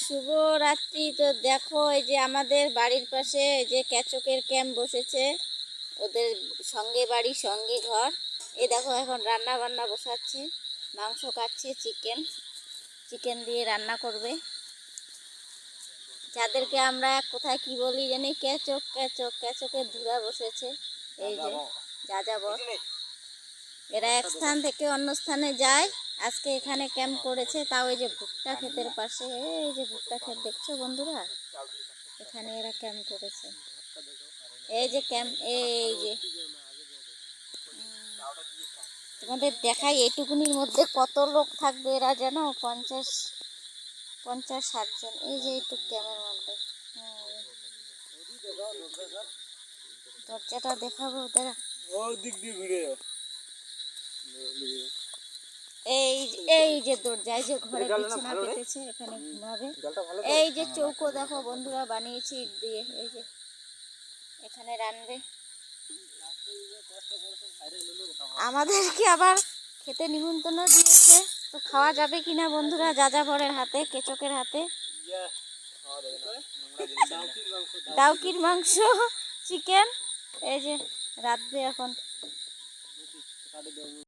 শুভ রাত্রি। তো দেখো এই যে আমাদের বাড়ির পাশে এই যে কেচকের ক্যাম্প বসেছে, ওদের সঙ্গে বাড়ি সঙ্গে ঘর। এই দেখো এখন রান্না বান্না বসাচ্ছে, মাংস কাটছে, চিকেন দিয়ে রান্না করবে। যাদেরকে আমরা কোথায় কি বলি জানি, কেচকের ধুরা বসেছে। এই যে যাযাবর, এরা এক স্থান থেকে অন্য স্থানে যায়। আজকে এখানে ক্যাম্প করেছে, তাও এই যে ভুট্টা ক্ষেতের পাশে। এই যে ভুট্টা ক্ষেত দেখছো বন্ধুরা, এখানে এরা ক্যাম্প করেছে। এই যে ক্যাম্প, এই যে তোমাদের দেখাই এইটুকুনির মধ্যে কত লোক থাকবে। এরা যেন 50-60 জন। এই যে এইটুক ক্যাম্পের মধ্যে দরজাটা দেখাবো ওদের। এই যে দরজা, এই যে ঘরে বিছানা পেতেছে, এখানে ঘুমাবে। এই যে চৌকো দেখো বন্ধুরা বানিয়েছি ইট দিয়ে, এই যে এখানে রানবে। আমাদেরকে আবার খেতে নিমন্ত্রণ দিয়েছে, তো খাওয়া যাবে কিনা বন্ধুরা, যাযাবরের হাতে, কেচকের হাতে। ডাউকির মাংস, চিকেন, এই যে রাঁধবে এখন।